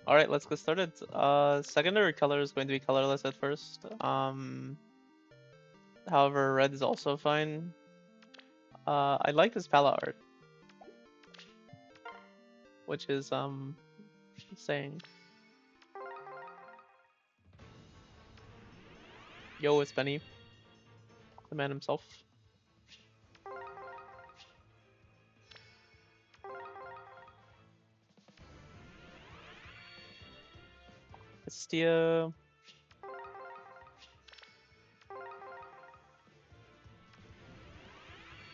Alright, let's get started. Secondary color is going to be colorless at first. However, red is also fine. I like this palette art, which is, saying, yo, it's Benny, the man himself. Estia.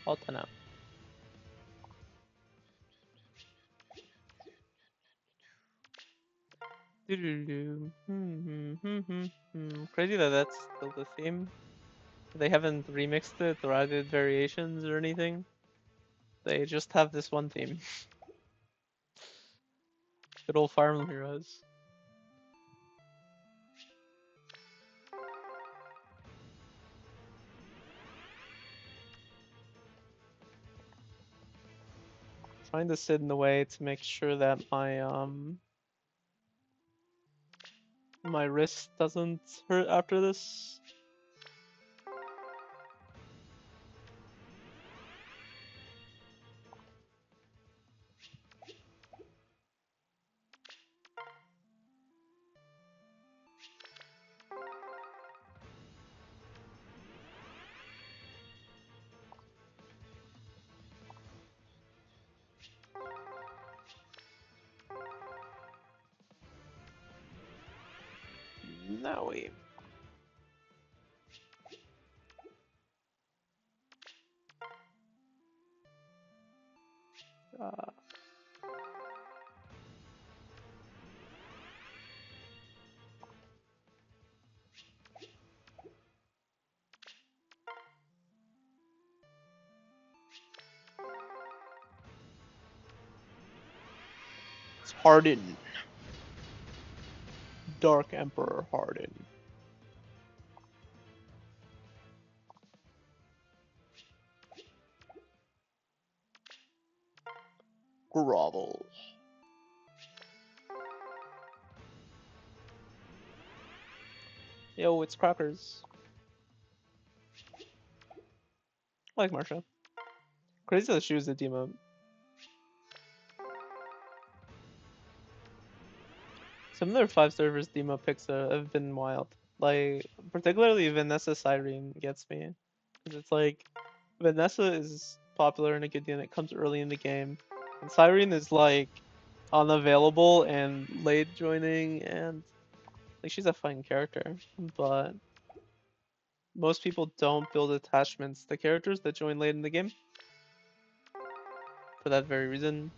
Altana. Crazy that that's still the theme. They haven't remixed it or added variations or anything. They just have this one theme. Good old Farm Heroes. Trying to sit in the way to make sure that my wrist doesn't hurt after this. Now we. It's Harden. Dark Emperor Harden. Grovel. Yo, it's Crackers. I like Marsha. Crazy that she was the demo. Some of their 5-star versus demo picks have been wild. Like, particularly Vanessa Cyrene gets me. Because it's like, Vanessa is popular in a good unit, comes early in the game. And Cyrene is like, unavailable and late joining, and like she's a fine character. But most people don't build attachments to characters that join late in the game. For that very reason.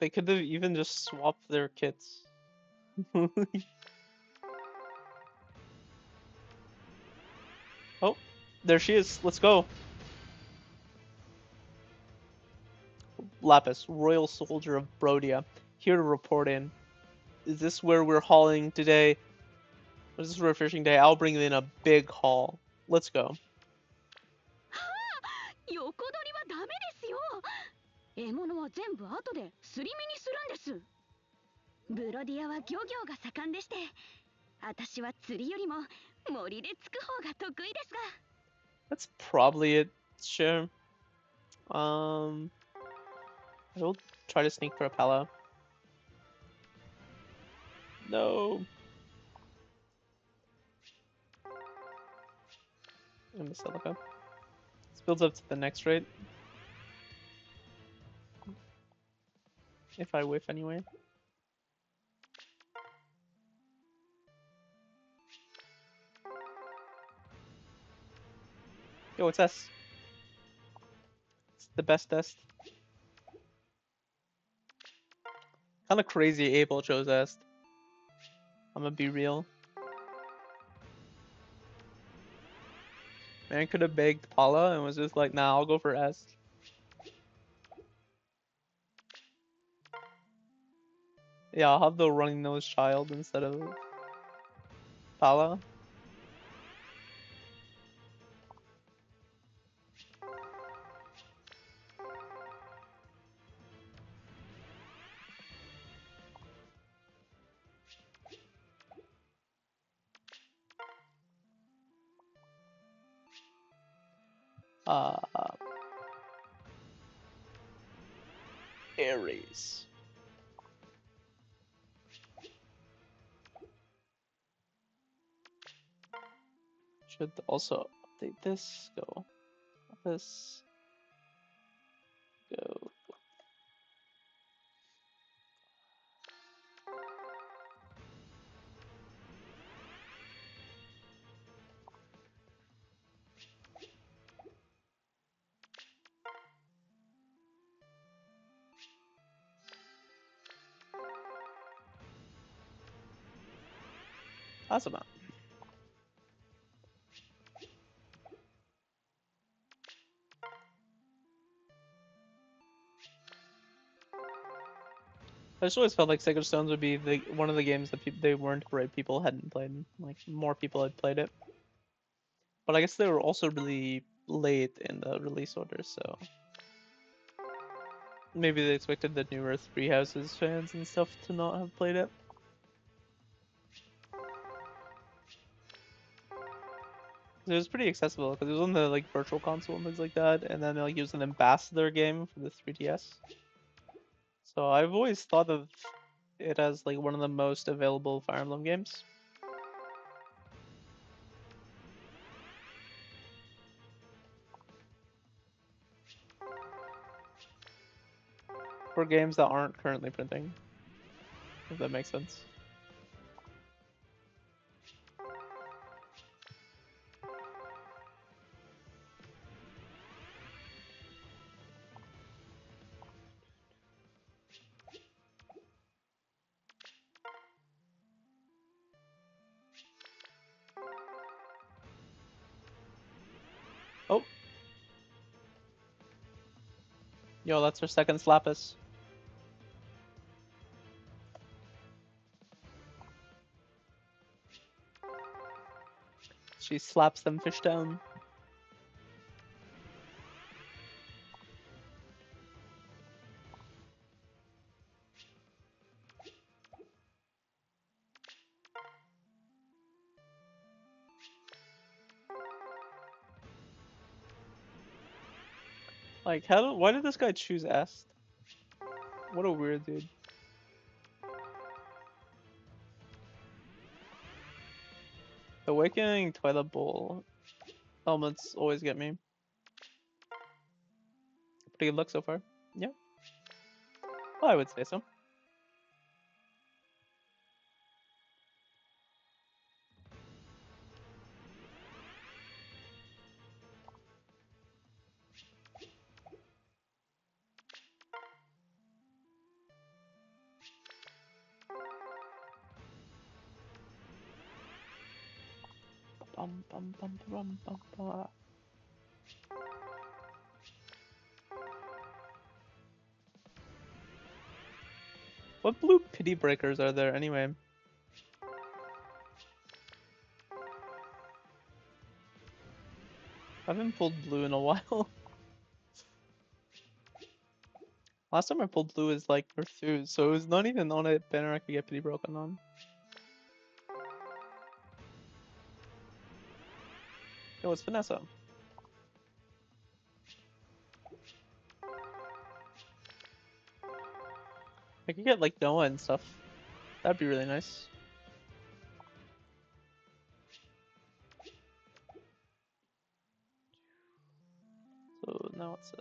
They could have even just swapped their kits. Oh, there she is. Let's go. Lapis, Royal Soldier of Brodia, here to report in. Is this where we're hauling today? Is this where fishing day? I'll bring in a big haul. Let's go. 横取りはダメですよ。獲物は全部後ですり身にするんです。ブロディアは漁業が盛んでして、私は釣りよりも森でつく方が得意ですが。That's probably it, sure. I will try to sneak for a Pella. No. And the Silica. This builds up to the next rate. If I whiff anyway. Yo, it's S. It's the best S. Kinda crazy Abel chose S. I'm gonna be real. Man could have begged Paula and was just like, nah, I'll go for S. Yeah, I'll have the running nose child instead of Pala. Uh, Aries. Should also update this. Go. This. Go. Awesome. I just always felt like Sacred Stones would be one of the games that they weren't great people hadn't played. Like more people had played it, but I guess they were also really late in the release order, so maybe they expected the newer Three Houses fans and stuff to not have played it. It was pretty accessible because it was on the like virtual console and things like that, and then like it was an ambassador game for the 3DS. So I've always thought of it as like one of the most available Fire Emblem games. For games that aren't currently printing, if that makes sense. Oh, yo, that's her second Lapis. She slaps them fish down. Like, why did this guy choose Est? What a weird dude. Awakening Twilight Bowl helmets always get me. Pretty good luck so far. Yeah, well, I would say so. Bum, bum, bum, bum, bum, bum. What blue pity breakers are there anyway? I haven't pulled blue in a while. Last time I pulled blue is like Earth, so it was not even on a banner I could get pity broken on. Yo, it's Vanessa. I could get like Noah and stuff. That'd be really nice. So now it's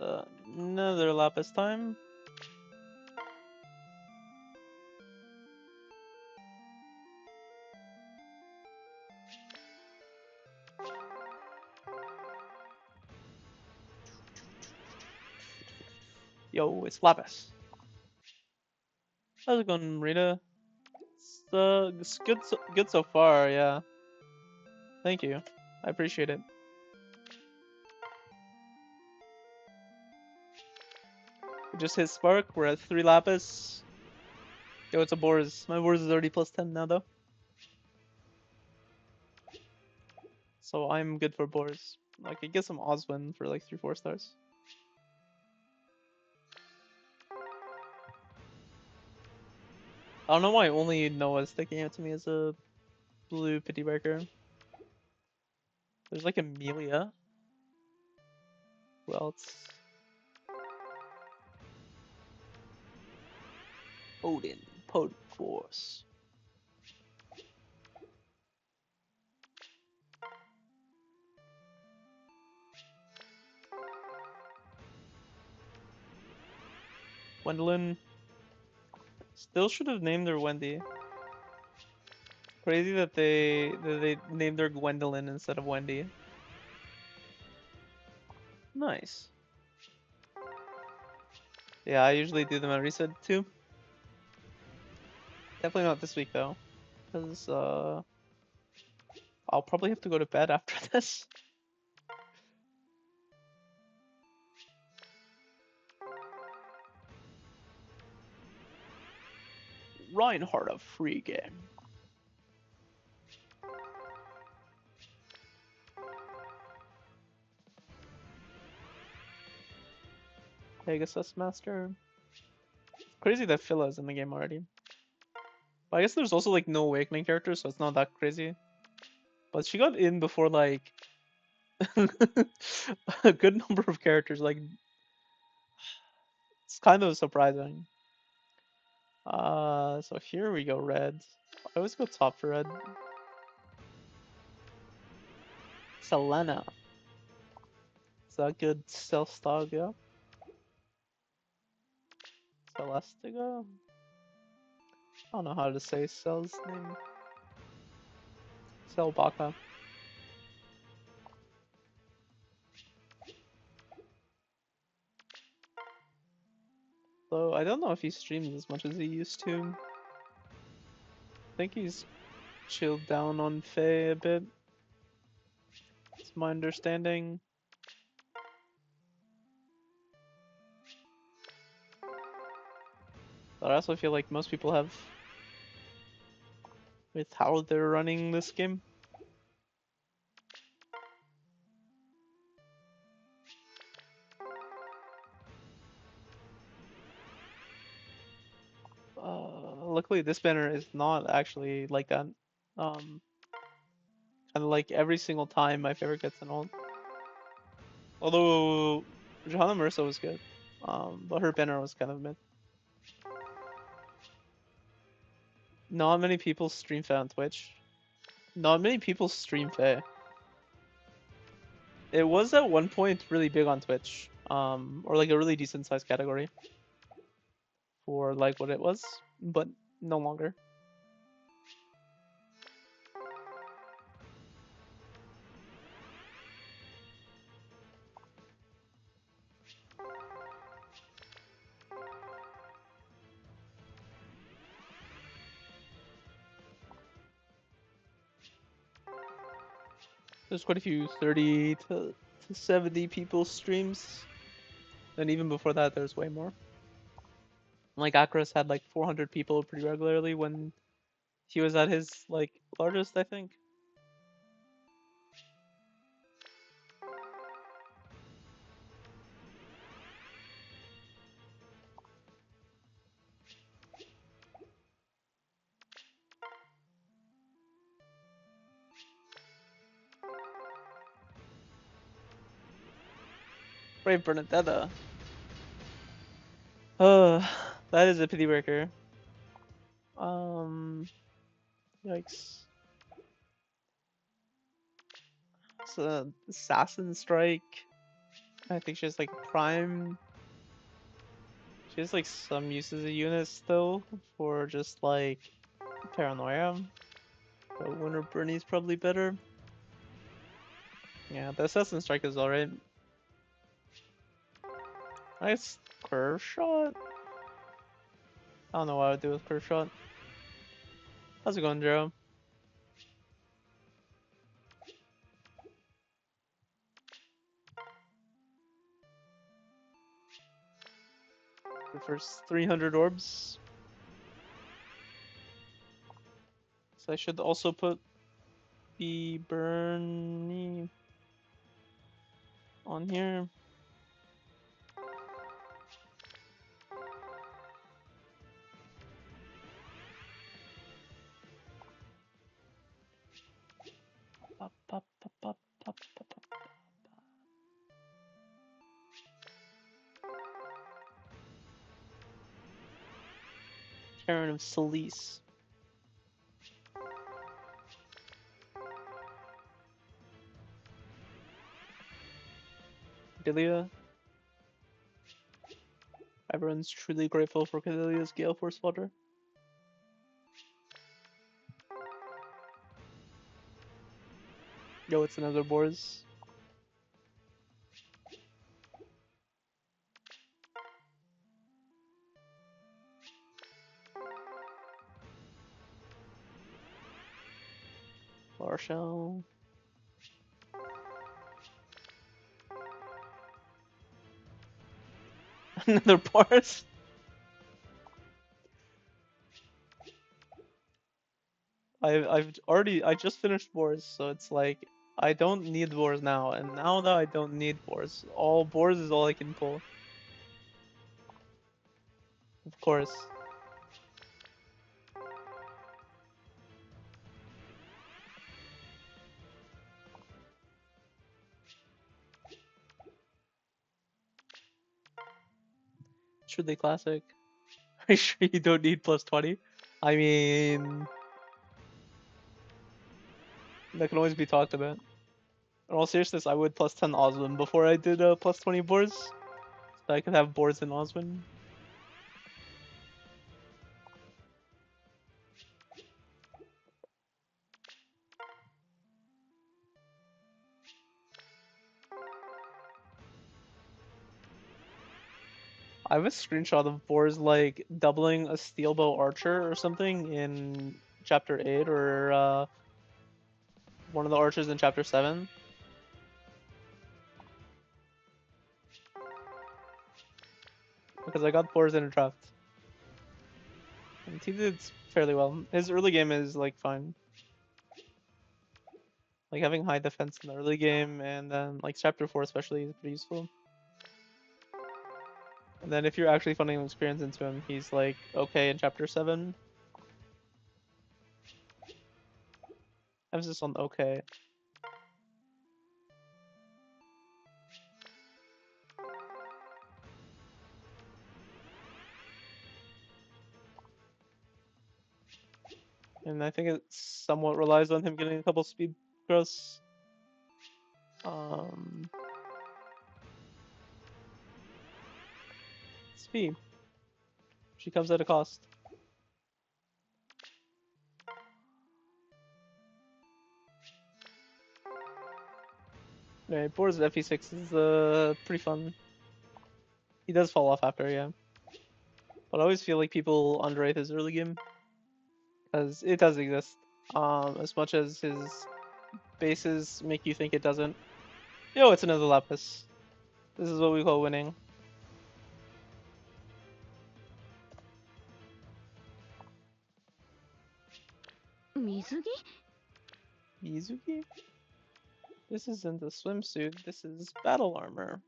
another Lapis time. Yo, it's Lapis. How's it going, Rita? It's good so far, yeah. Thank you. I appreciate it. We just hit Spark, we're at 3 Lapis. Yo, it's a Boars. My Boars is already plus 10 now, though. So I'm good for Boars. Like, I get some Oswin for like 3-4 stars. I don't know why only Noah's sticking out to me as a blue pity breaker. There's like Amelia. Who else? Odin, Potent Force. Gwendolyn. Still should have named her Wendy. Crazy that they named her Gwendolyn instead of Wendy. Nice. Yeah, I usually do them at reset too. Definitely not this week though, because I'll probably have to go to bed after this. Reinhardt of free game. Pegasus Master. Crazy that Phila's in the game already. But I guess there's also like no Awakening characters, so it's not that crazy. But she got in before like a good number of characters. Like it's kind of surprising. So here we go, red. I always go top for red. Selena. Is that good stealth dog? Yeah. Celestica. I don't know how to say Cell's name. Cellbaka. Though I don't know if he streams as much as he used to. I think he's chilled down on Faye a bit. It's my understanding. But I also feel like most people have with how they're running this game. Luckily this banner is not actually like that. And like every single time my favorite gets an ult. Although Johanna Mersa was good. But her banner was kind of mid. Not many people stream Faye on Twitch. Not many people stream Faye. It was at one point really big on Twitch. Or like a really decent sized category. For like what it was. But no longer. There's quite a few 30 to 70 people streams. And even before that, there's way more. Like Akros had like 400 people pretty regularly when he was at his like largest, I think. Brave Bernadetta. That is a pity breaker. Yikes. It's a Assassin Strike. I think she has like Prime. She has like some uses of units still for just like Paranoia. But Winter Bernie's probably better. Yeah, the Assassin Strike is alright. Nice curve shot. I don't know what I would do with curve shot. How's it going, Jero? The first 300 orbs. So I should also put the Bernie on here. Pop, pop, pop, pop, pop, pop, pop. Karen of Solis. Delia. Everyone's truly grateful for Cadelia's Gale Force flutter. Yo, it's another Boars. Marshall. Another Boars. I just finished Boars, so it's like I don't need Boars now, and now that I don't need Boars, all Boars is all I can pull. Of course. Truly classic. Are you sure you don't need plus 20? I mean, that can always be talked about. In all seriousness, I would plus 10 Oswin before I did plus 20 boards. So I could have boards in Oswin. I have a screenshot of boards like doubling a steel bow archer or something in chapter 8 or one of the archers in chapter 7. Because I got boards in a draft. And he did fairly well. His early game is like fine. Like having high defense in the early game and then like chapter 4 especially is pretty useful. And then if you're actually funneling experience into him, he's like okay in chapter 7. Emphasis on okay. And I think it somewhat relies on him getting a couple speed growths. Speed. She comes at a cost. Right, boards at FE6 is pretty fun. He does fall off after, yeah. But I always feel like people underrate his early game. Because it does exist. As much as his bases make you think it doesn't. Yo, it's another Lapis. This is what we call winning. Mizugi? Mizuki? This isn't a swimsuit, this is battle armor.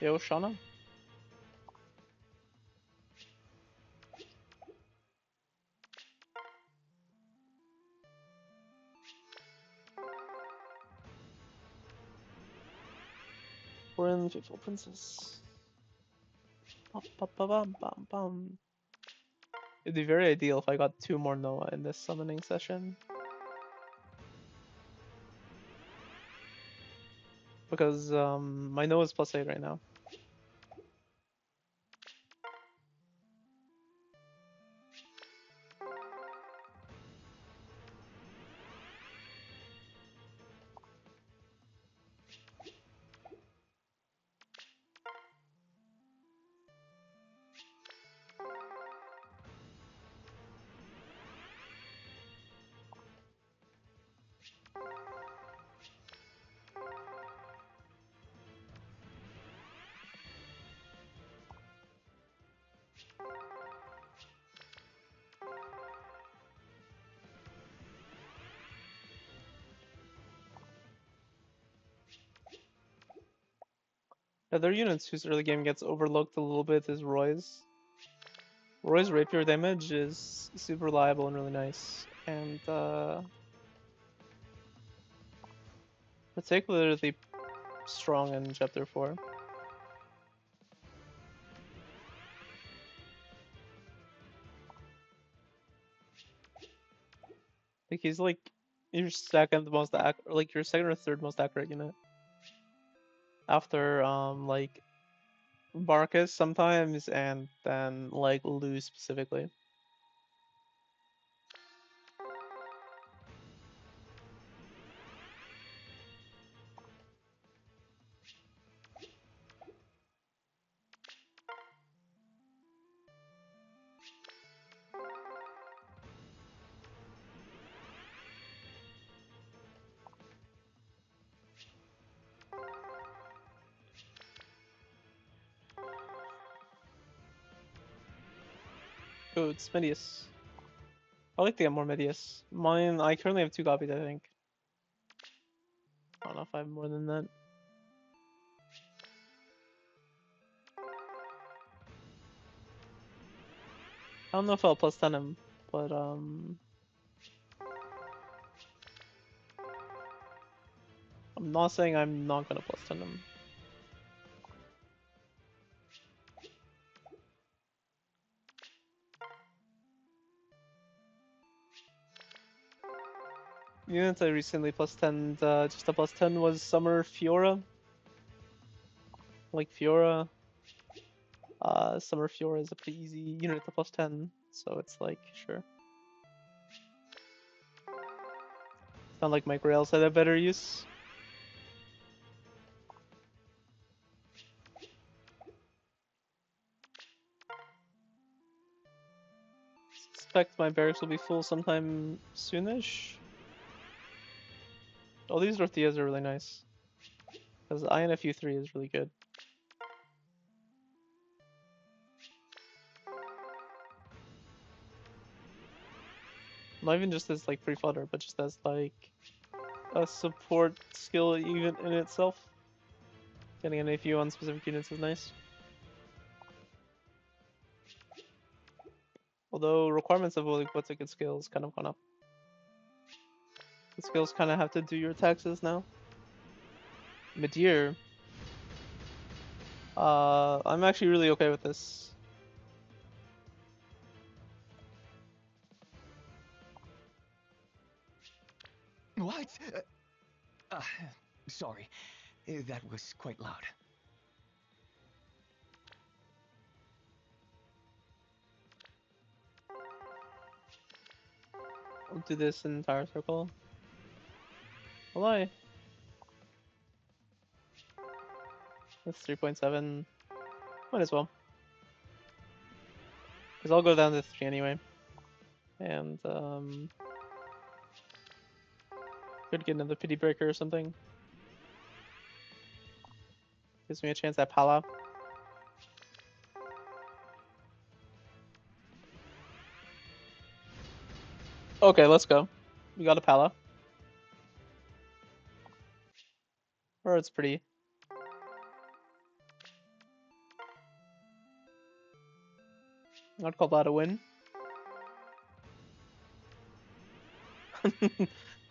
Yo, Shauna? We're in Faithful Princess. Bum. It'd be very ideal if I got 2 more Noah in this summoning session. Because my Noah's +8 right now. Other units whose early game gets overlooked a little bit is Roy's. Roy's rapier damage is super reliable and really nice, and particularly strong in Chapter 4. Like he's like your second most like your second or third most accurate unit after like Barcus sometimes, and then like Lou specifically. Oh, it's Medius. I like to get more Medius. Mine, I currently have 2 copies, I think. I don't know if I have more than that. I don't know if I'll plus 10 him, but I'm not saying I'm not gonna plus 10 him. Units I recently plus 10'd, just a plus 10 was Summer Fiora. Like Fiora. Summer Fiora is a pretty easy unit to plus 10, so it's like, sure. It's not like Mike Rails had a better use. Suspect my barracks will be full sometime soonish. All these Dorotheas are really nice. Because INFU3 is really good. Not even just as like free fodder, but just as like a support skill even in itself. Getting an AFU on specific units is nice. Although requirements of like what's a good skill has kind of gone up. The skills kind of have to do your taxes now. Midir. I'm actually really okay with this. What? Uh, sorry. That was quite loud. I'll do this entire circle. Will I? That's 3.7. Might as well. Because I'll go down to 3 anyway. And, could get another pity breaker or something. Gives me a chance at Pala. Okay, let's go. We got a Pala. Or it's pretty. I'd call that a win.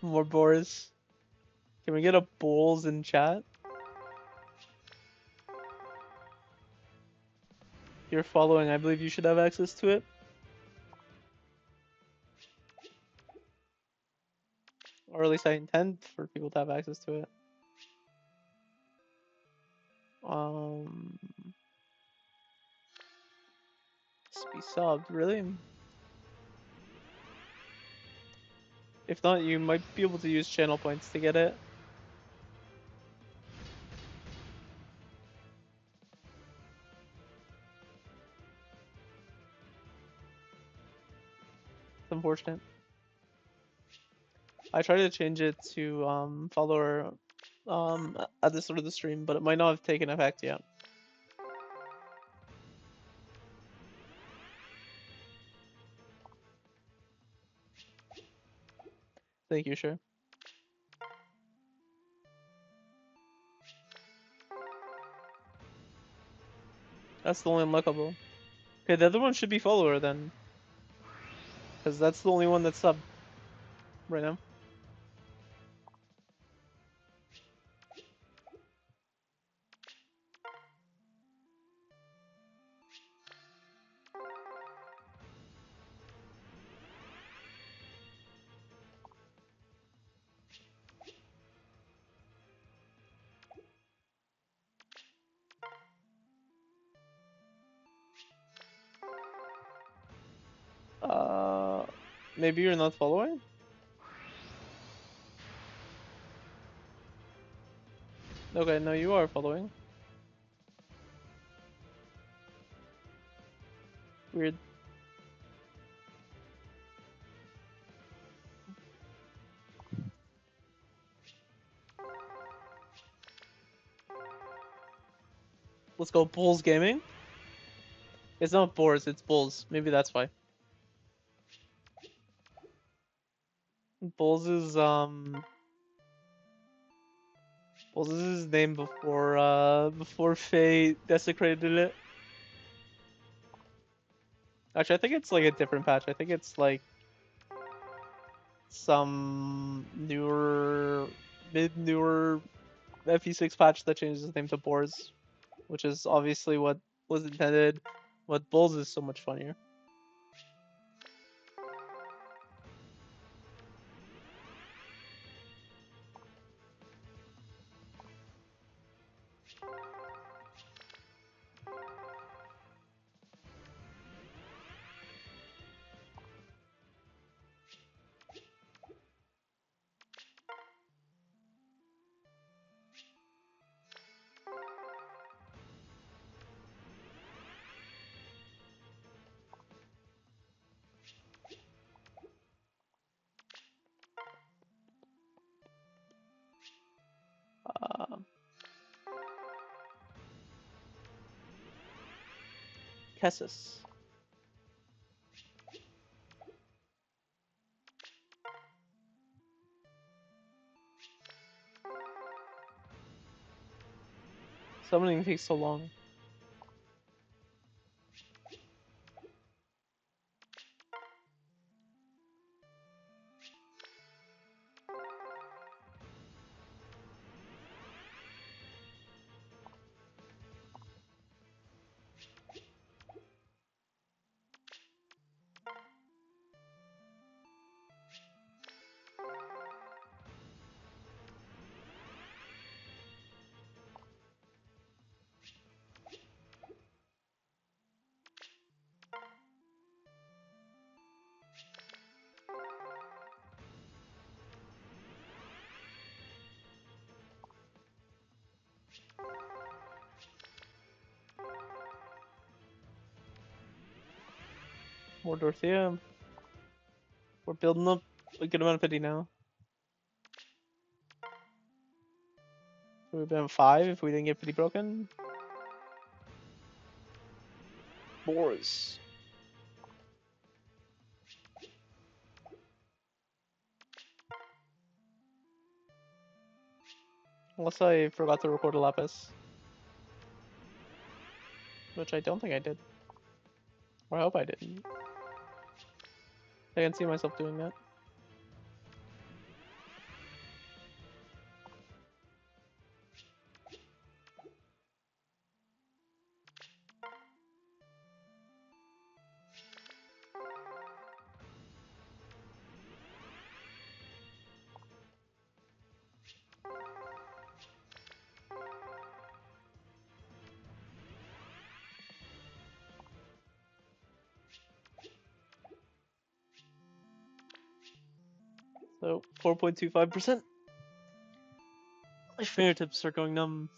More boars. Can we get a bowls in chat? You're following, I believe you should have access to it. Or at least I intend for people to have access to it. Just be subbed, really? If not, you might be able to use channel points to get it. It's unfortunate. I tried to change it to follower at the start of the stream, but it might not have taken effect yet. Thank you, sure. That's the only unlockable. Okay, the other one should be follower then. Because that's the only one that's sub right now. Maybe you're not following? Okay, no, you are following. Weird. Let's go Bulls Gaming. It's not Boars, it's Bulls. Maybe that's why. Bulls is Bulls is his name before Faye desecrated it. Actually, I think it's like a different patch. I think it's like some newer FE6 patch that changes his name to Boars, which is obviously what was intended. But Bulls is so much funnier. Uh, Kessis. Summoning takes so long. More Dorothea. We're building up a good amount of pity now. So we've been 5 if we didn't get pity broken. Boars. Unless I forgot to record a Lapis. Which I don't think I did. Or I hope I didn't. I can see myself doing that. So 4.25%. My fingertips are going numb.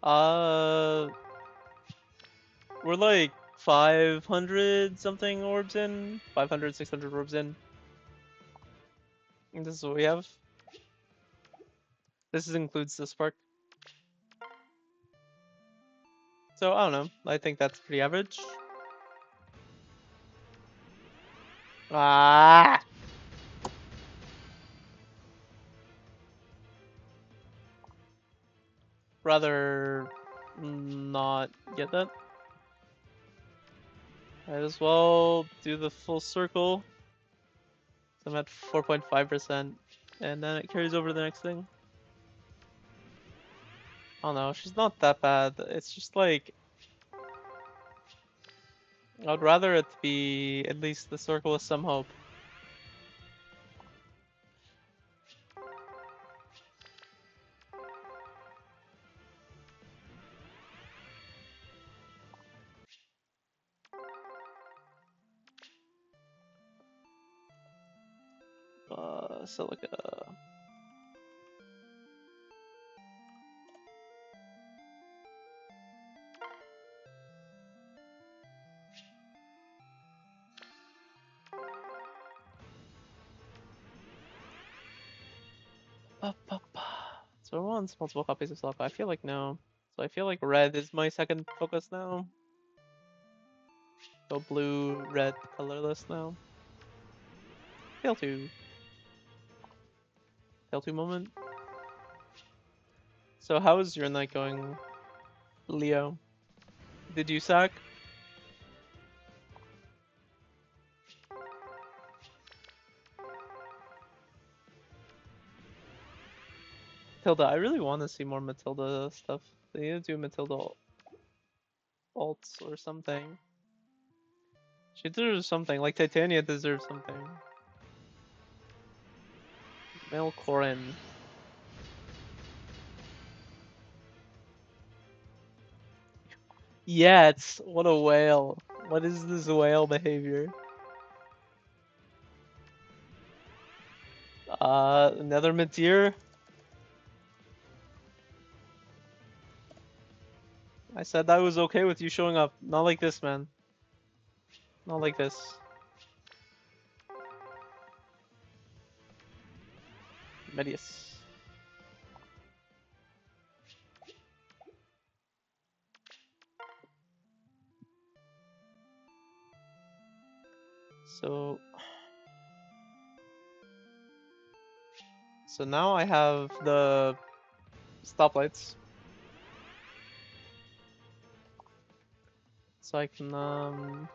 We're like 500 something orbs in, 500, 600 orbs in. And this is what we have. This includes the spark. So I don't know. I think that's pretty average. Ah! Rather not get that. Might as well do the full circle. So I'm at 4.5%. And then it carries over to the next thing. I don't know. She's not that bad. It's just like, I'd rather it be at least the circle with some hope. Silica. So I want multiple copies of Silica. I feel like no. So I feel like red is my second focus now. Go blue, red, colorless now. Tail 2. Tail 2 moment. So how is your night going, Leo? Did you sack? Matilda, I really want to see more Matilda stuff. They need to do Matilda alts or something. She deserves something, like Titania deserves something. Mel Corin. Yeah, it's what a whale. What is this whale behavior? Another Meteor. I said I was okay with you showing up. Not like this, man. Not like this. Medius. So... So now I have the stoplights. So I can,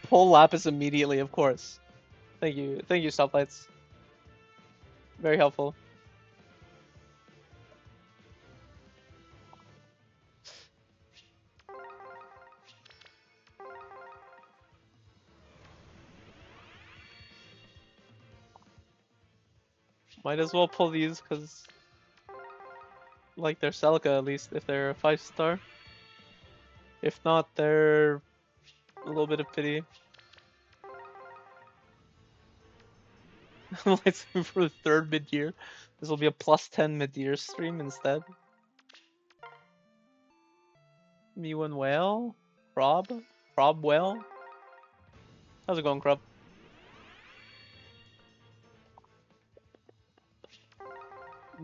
pull Lapis immediately, of course. Thank you, stoplights. Very helpful. Might as well pull these, cause like they're Celica at least, if they're a 5-star. If not, they're a little bit of pity. Let's move for the third mid-year. This will be a +10 mid-year stream instead. Mew and Whale? Prob? Prob Whale? How's it going, Crub?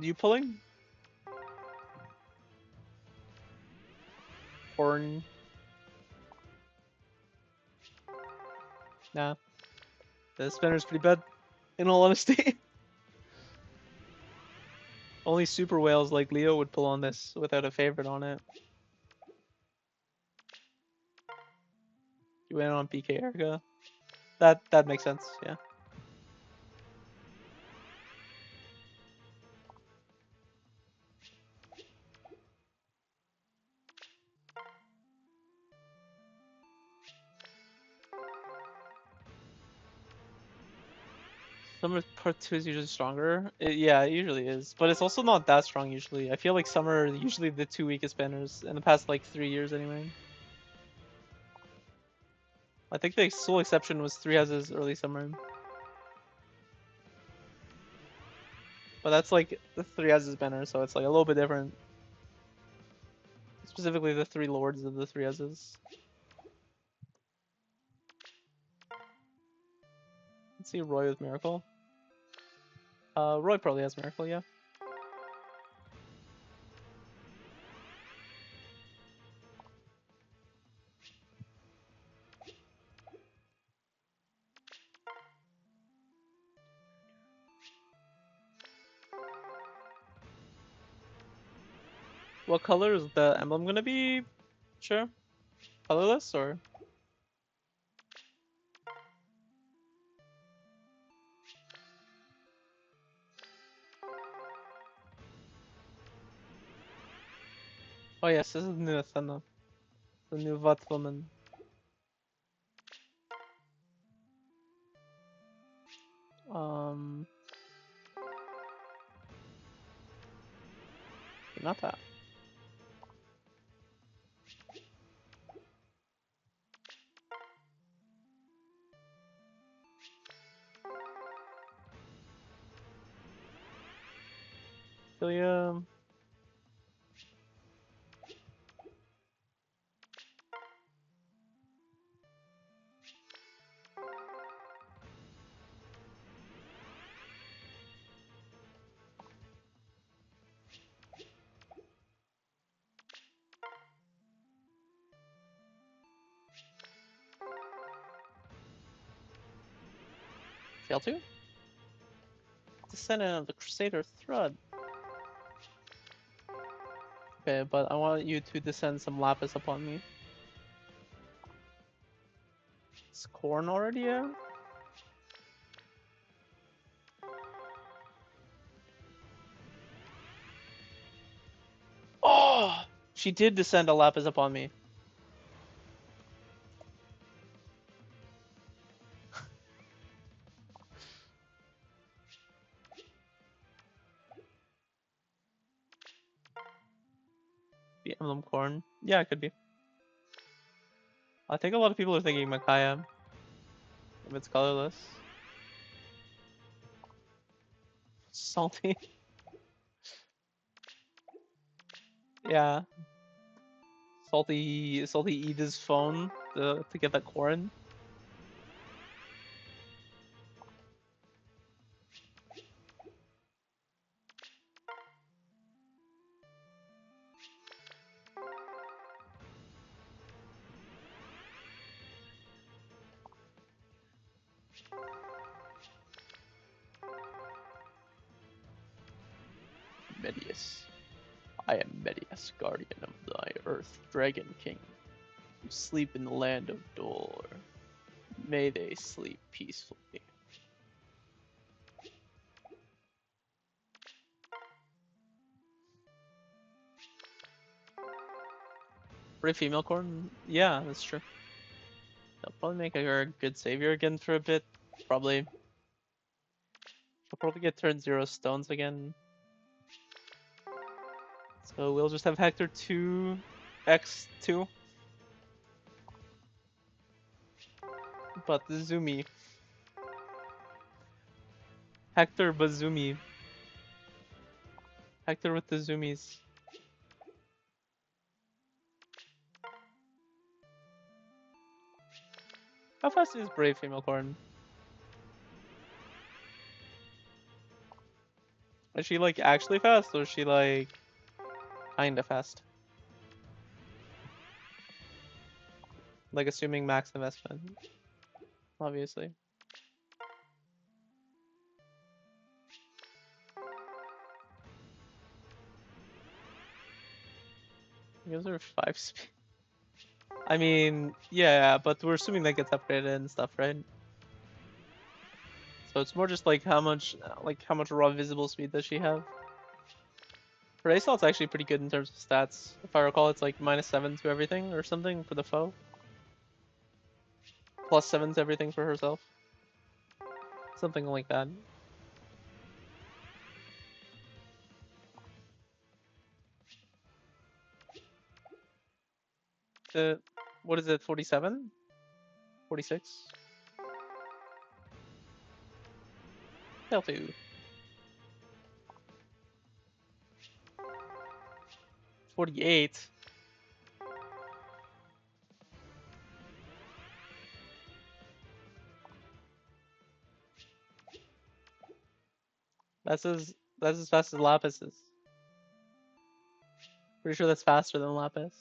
You pulling? Horn? Nah. The spinner's pretty bad, in all honesty. Only super whales like Leo would pull on this without a favorite on it. You went on PK Erica. That makes sense, yeah. Summer part 2 is usually stronger. Yeah, it usually is. But it's also not that strong usually. I feel like summer are usually the 2 weakest banners in the past like 3 years anyway. I think the sole exception was 3 houses early summer. But that's like the 3 S's banner, so it's like a little bit different. Specifically the 3 lords of the 3 S's. Let's see Roy with Miracle. Roy probably has Miracle, yeah. What color is the emblem gonna be? Sure. Colorless or? Oh yes, this is the new Athena. The new Vat woman. Not that. Philia. CL2? Descendant of the Crusader Thrud. Okay, but I want you to descend some Lapis upon me. Is corn already out? Oh! She did descend a Lapis upon me. The emblem corn. Yeah, it could be. I think a lot of people are thinking Makaya. If it's colorless. Salty. Yeah. Salty eat his phone to get that corn. Medius. I am Medius, guardian of thy earth, Dragon King. Who sleep in the land of Dor. May they sleep peacefully. Brave female corn? Yeah, that's true. They'll probably make her a good savior again for a bit. Probably. She'll probably get turn 0 stones again. So we'll just have Hector 2x2. But the Zumi. Hector Bazumi. Hector with the Zoomies. How fast is Brave Female Corn? Is she like actually fast or is she like kinda fast? Like assuming max investment. Obviously. Gives her 5 speed. I mean, yeah, but we're assuming that gets upgraded and stuff, right? So it's more just like how much raw visible speed does she have? For ASOL, it's actually pretty good in terms of stats. If I recall, it's like -7 to everything or something for the foe. +7 to everything for herself. Something like that. What is it, 47? 46? Fail to. 48. That's as fast as Lapis is. Pretty sure that's faster than Lapis.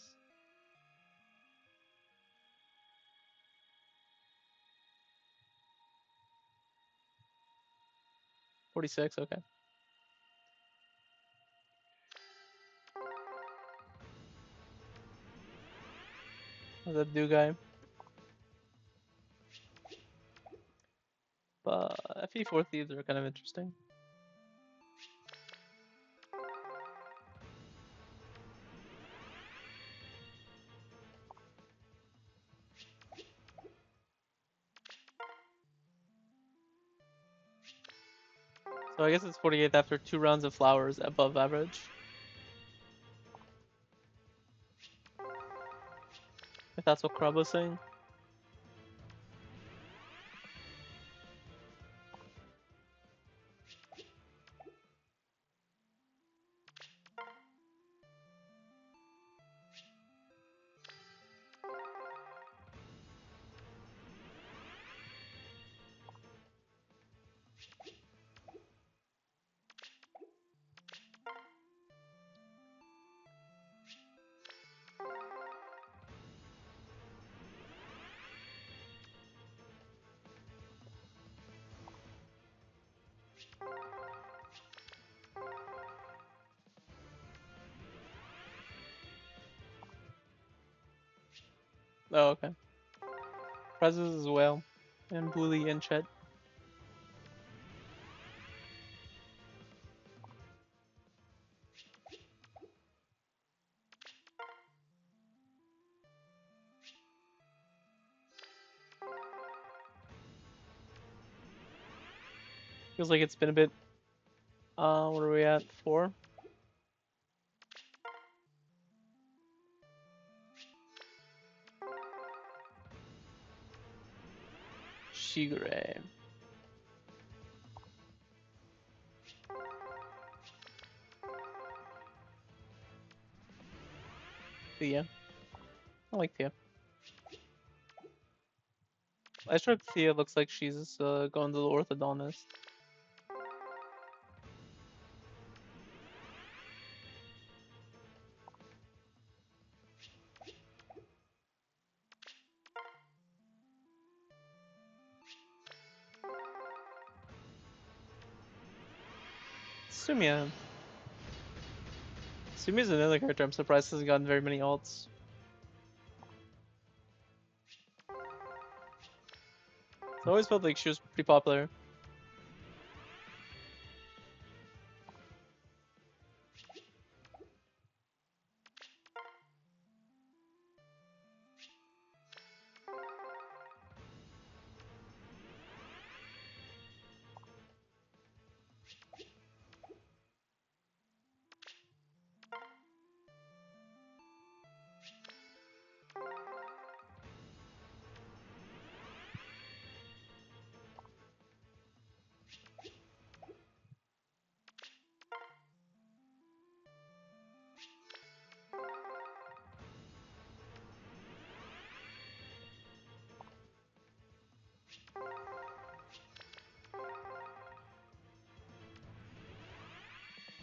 46, okay. That do guy. But FE4 thieves are kind of interesting. So I guess it's 48 after 2 rounds of flowers above average. If that's what Crab was saying. Oh, okay. Prezes as well. And Bully and Chet. Feels like it's been a bit. What are we at? 4? Shigure. Thea. I like Thea. I struck Thea looks like she's going to the orthodontist. Sumia. Sumia's another character I'm surprised hasn't gotten very many ults. I always felt like she was pretty popular.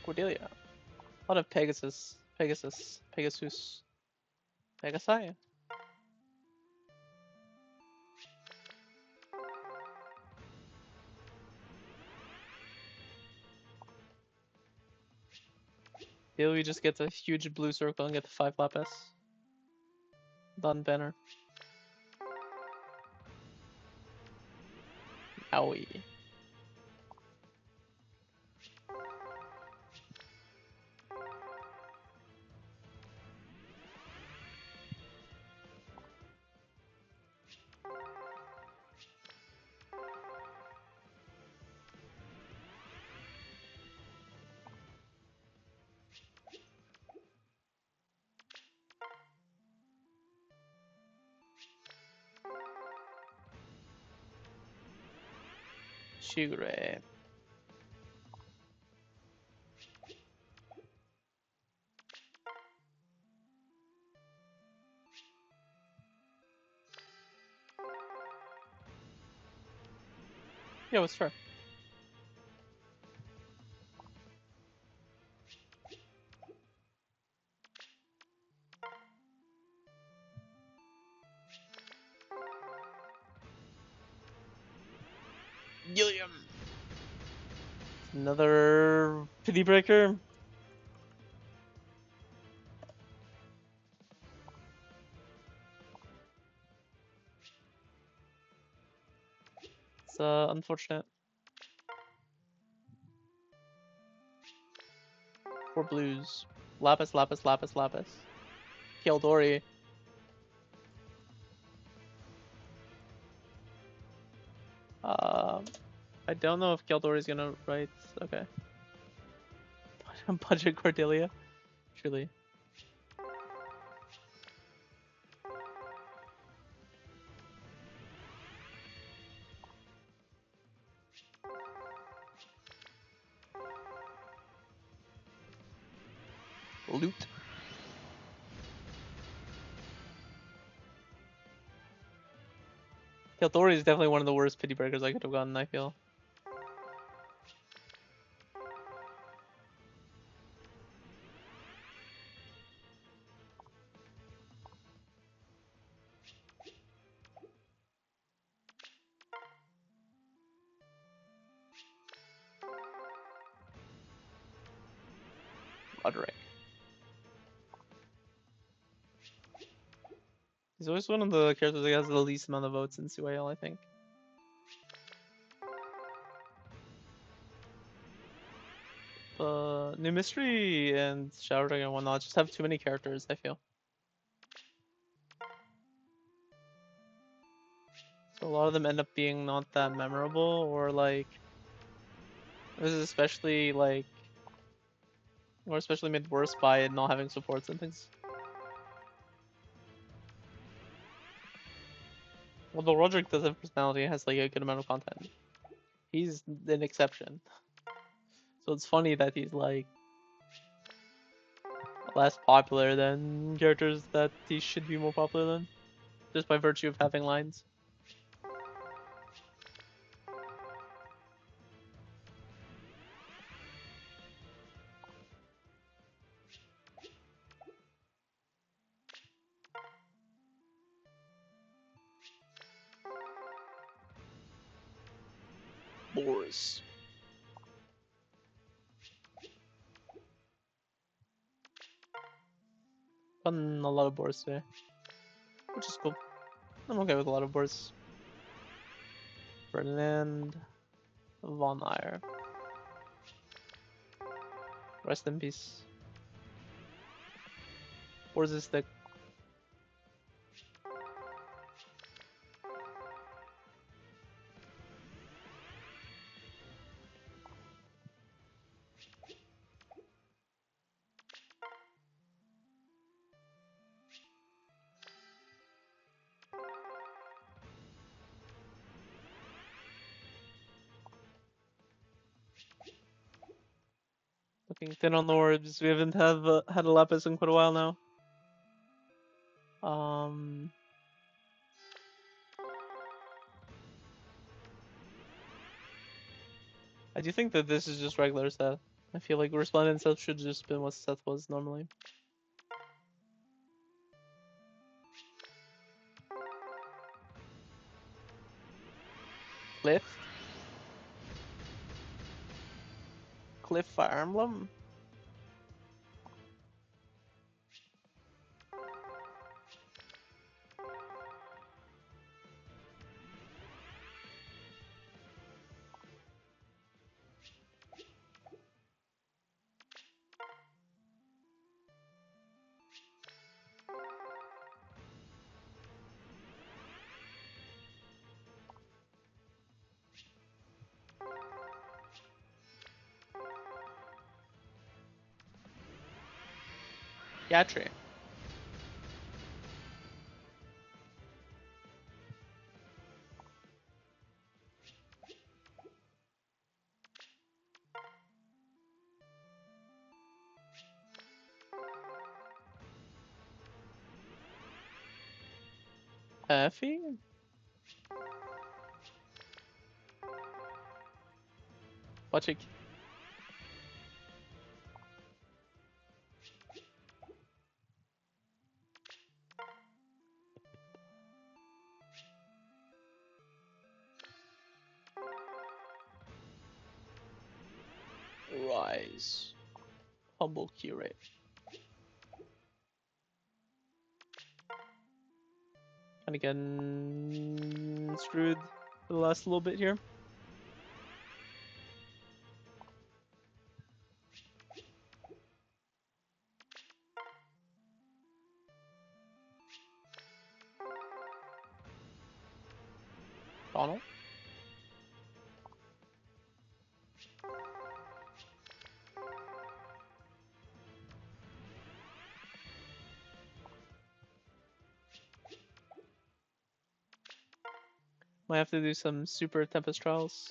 Cordelia. A lot of Pegasus. Pegasus. Pegasi. Here we just get a huge blue circle and get the 5 Lapis. Done banner. Owie. Shigure. Yeah, let's try. Gilliam. Another pity breaker. It's unfortunate. 4 blues. Lapis, Lapis, Lapis, Lapis. Kildori. I don't know if Kildori's gonna write. Okay. Budget Cordelia. Truly. Loot. Kildori is definitely one of the worst pity breakers I could have gotten, I feel. Roderick. He's always one of the characters that has the least amount of votes in CYL, I think. New Mystery and Shadow Dragon and whatnot just have too many characters, I feel. So a lot of them end up being not that memorable, or like this is especially like, or especially made worse by not having supports and things. Although Roderick does have personality, has like a good amount of content. He's an exception. So it's funny that he's like less popular than characters that he should be more popular than, just by virtue of having lines. Boars. Gotten a lot of boars today, which is cool. I'm okay with a lot of boars. Ferdinand von Eyre. Rest in peace. Boars is thick. Looking thin on the orbs. We haven't had a Lapis in quite a while now. I do think that this is just regular Seth. I feel like Resplendent Seth should have just been what Seth was normally. Cliff? Cliff Fire Emblem? Gatry. Effie? Watch it. Rise. Humble curate. Kinda getting screwed for the last little bit here. Donald? Might have to do some super Tempest trials.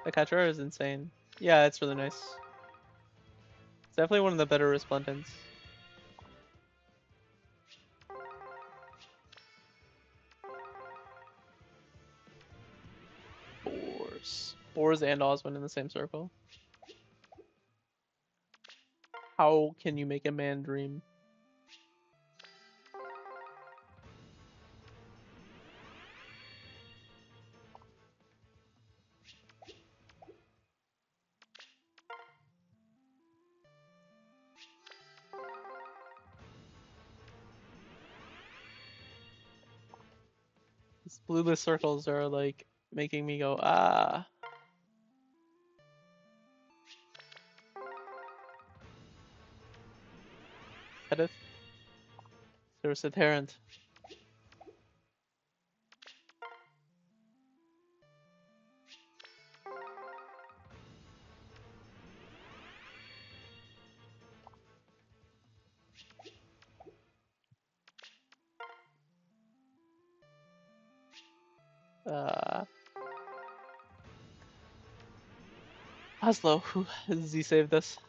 The catcher is insane. Yeah, it's really nice. It's definitely one of the better resplendents. Boars and Osmond in the same circle. How can you make a man dream? These blueless circles are like making me go, ah. Sedith. There's a Tarrant. Oslo, Z saved us.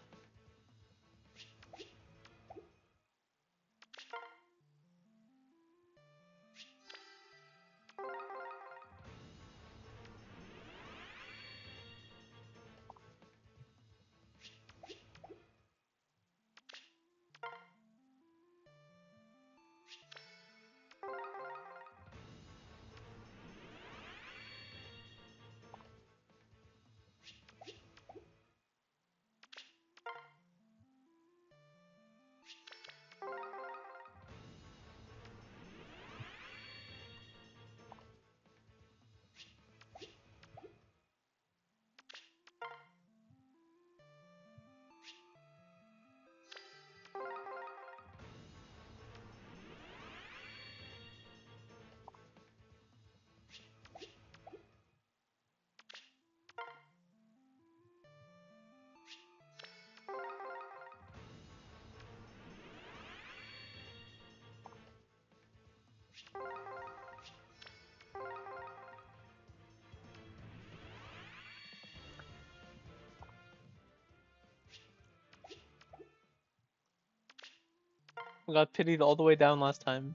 We got pitied all the way down last time.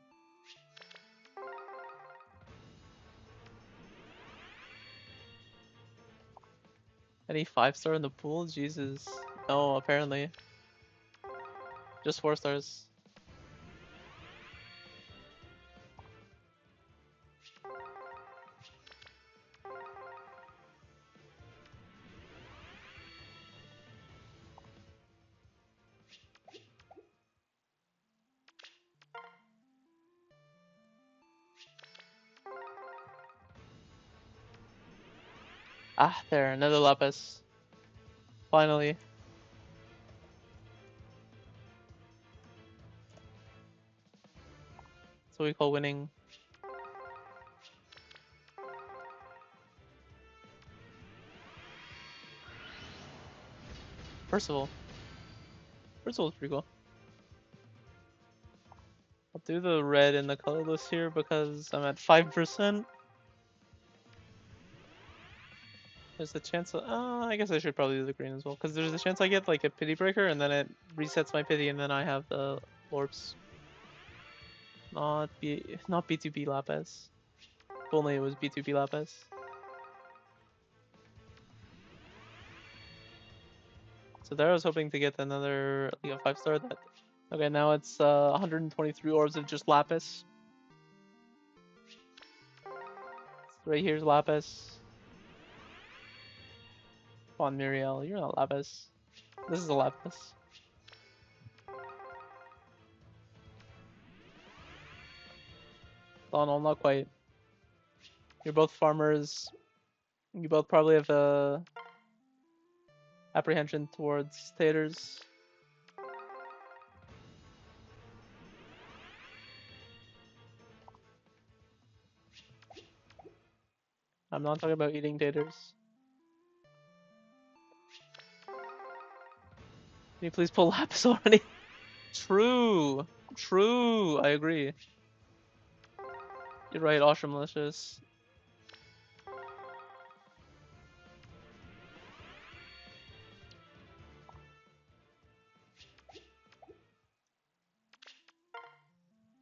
Any 5-star in the pool? Jesus. No, apparently. Just 4 stars. Ah, there, another Lapis. Finally. That's what we call winning. Percival. Percival's pretty cool. I'll do the red and the colorless here because I'm at 5%. There's a chance of, I guess I should probably do the green as well, because there's a chance I get like a pity breaker and then it resets my pity and then I have the orbs. Not B2B Lapis. If only it was B2B Lapis. So there I was hoping to get another like a 5-star that. Okay, now it's 123 orbs of just Lapis. Right here's Lapis. Come on, Muriel, you're not Lapis. This is a Lapis. Oh no, not quite. You're both farmers. You both probably have apprehension towards taters. I'm not talking about eating taters. Can you please pull Lapis already? True. True. I agree. You're right, Ostrom Malicious.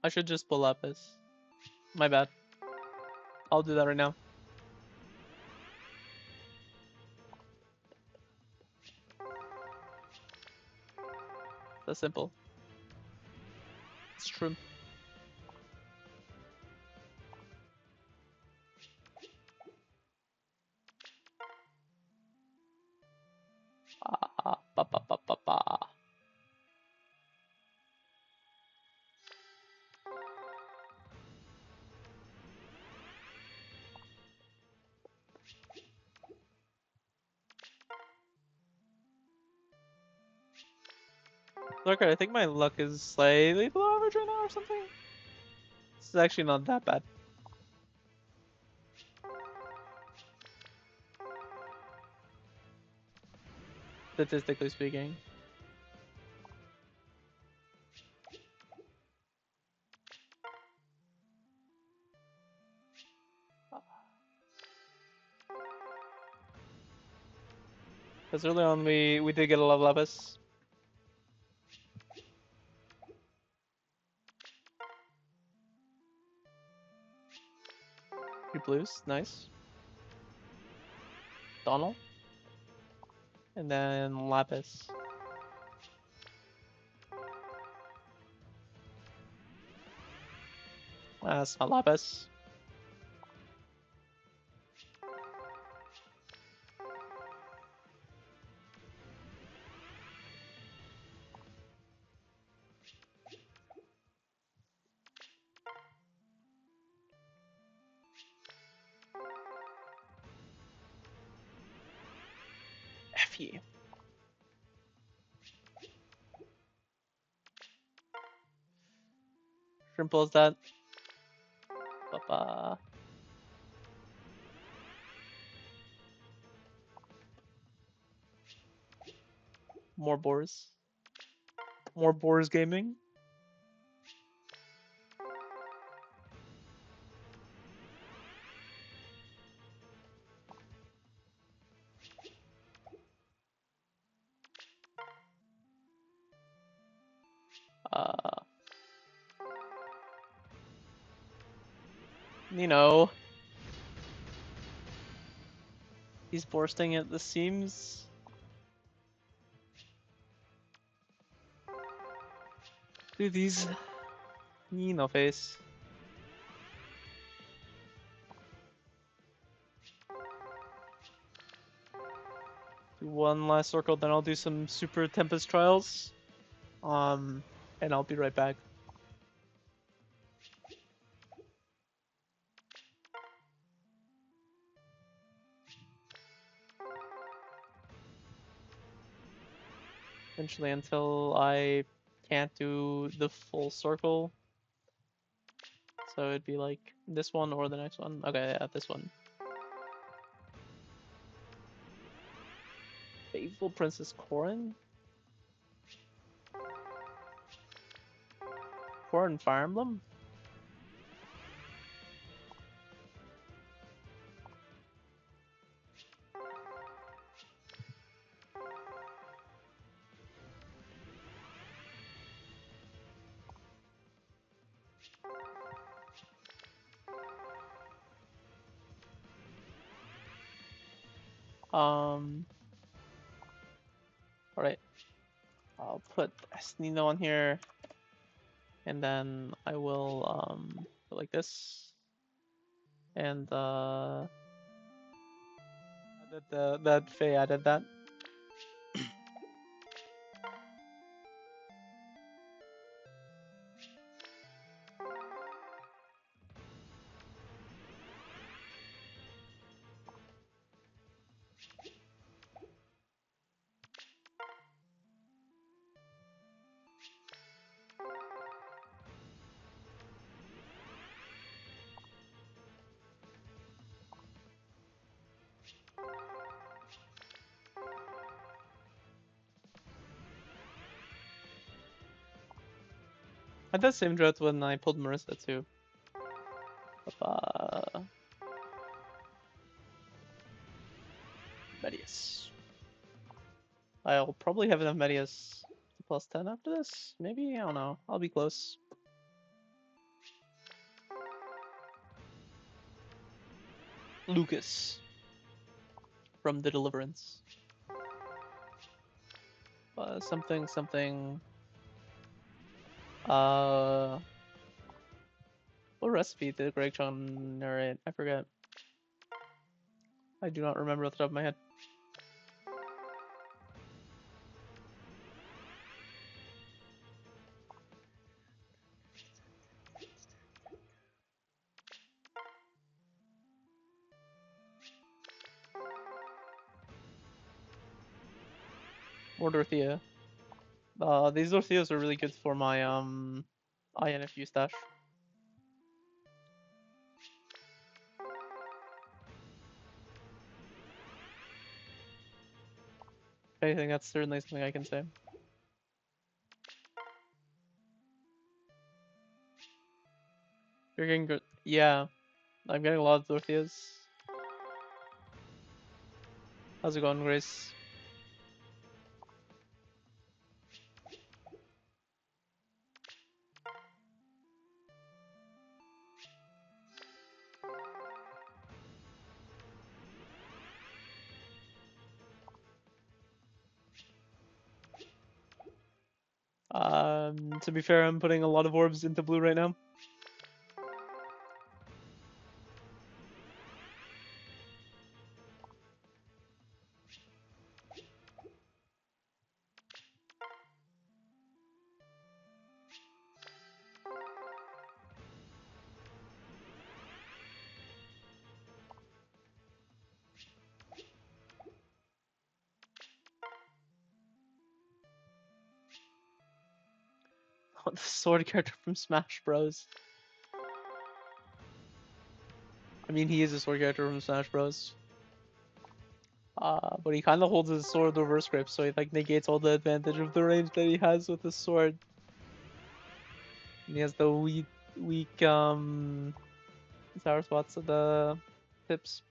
I should just pull Lapis. My bad. I'll do that right now. That's simple. It's true. Ba, ba, ba, ba, ba. Lurker, I think my luck is slightly below average right now or something. This is actually not that bad. Statistically speaking. Because early on we did get a lot of Lapis. Two blues, nice. Donald. And then Lapis. That's not Lapis. F you. Shrimp pulls that. Ba-ba. More boars. More boars gaming. Uh, you know, he's bursting at the seams. Dude, these face. Do one last circle, then I'll do some super Tempest trials. And I'll be right back. Eventually, until I can't do the full circle. So it'd be like this one or the next one. Okay, yeah, this one. Faithful Princess Corin? Corin Fire Emblem? All right. I'll put Esnino on here, and then I will put like this, and that Faye added that. I had that same dread when I pulled Marissa too. Medius. I'll probably have enough Medius to plus 10 after this. Maybe? I don't know. I'll be close. Lucas from the Deliverance. Something. What recipe did Greg John narrate? I forget. I do not remember off the top of my head. More Dorothea. These Dorotheas are really good for my INFU stash. I think that's certainly something I can say. You're getting good. Yeah, I'm getting a lot of Dorotheas. How's it going, Grace? To be fair, I'm putting a lot of orbs into blue right now. The sword character from Smash Bros. I mean, he is a sword character from Smash Bros. But he kind of holds his sword reverse grip, so he like negates all the advantage of the range that he has with his sword. And he has the weak sour spots at the tips.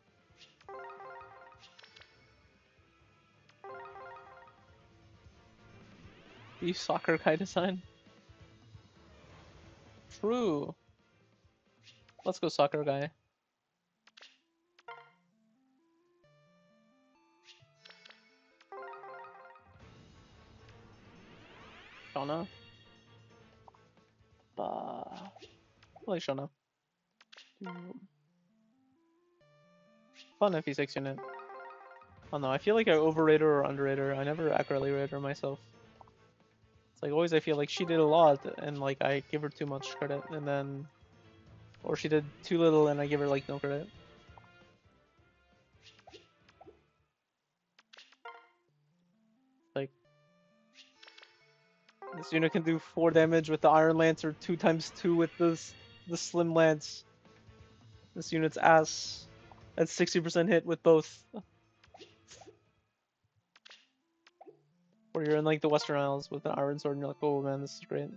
The soccer guy design. True. Let's go soccer guy. Shauna. I like Shauna. Fun FE6 unit. I don't know, I feel like I overrate her or underrate her. I never accurately rate her myself. It's like always I feel like she did a lot and like I give her too much credit and then or she did too little and I give her like no credit. Like this unit can do 4 damage with the Iron Lance or 2x2 with the Slim Lance. This unit's ass. That's 60% hit with both. Or you're in like the Western Isles with an Iron Sword and you're like, oh man, this is great.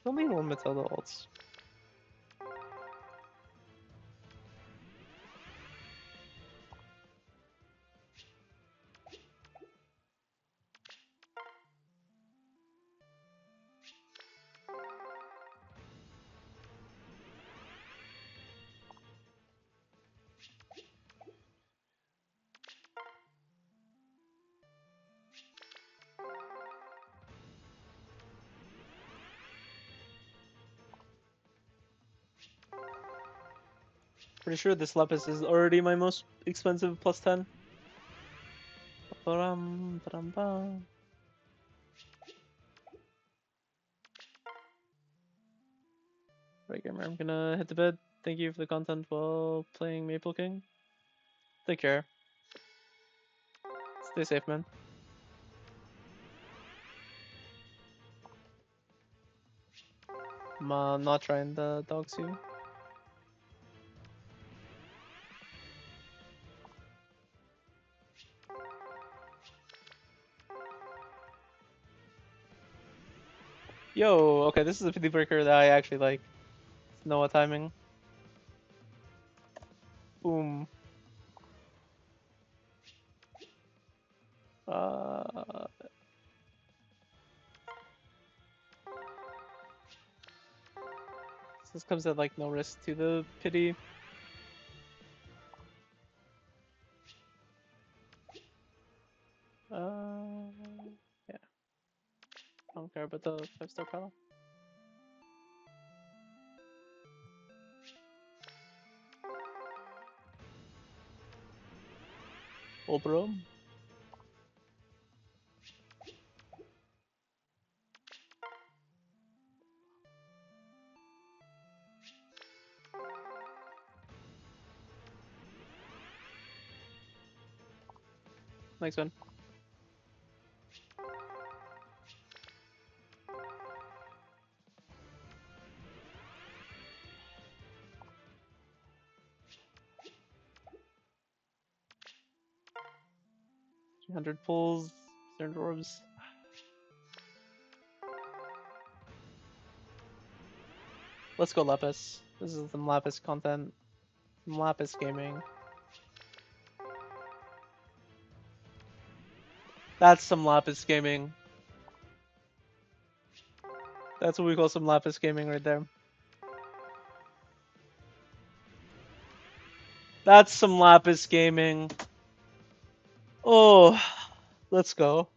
Still need more Matilda ults. Pretty sure this Lapis is already my most expensive plus 10. Ba-dum, ba-dum, bum. Right, gamer, I'm gonna hit the bed. Thank you for the content while playing Maple King. Take care. Stay safe, man. I'm not trying to dox you. Yo, okay, this is a 50 breaker that I actually like. It's Noah timing. Boom. This comes at like no risk to the pity. Yeah. I don't care about the 5-star pal. Oh, bro. Next one. $300 pulls, standard orbs. Let's go Lapis. This is some Lapis content. Some Lapis gaming. That's some Lapis gaming. That's what we call some Lapis gaming right there. That's some Lapis gaming. Oh, let's go.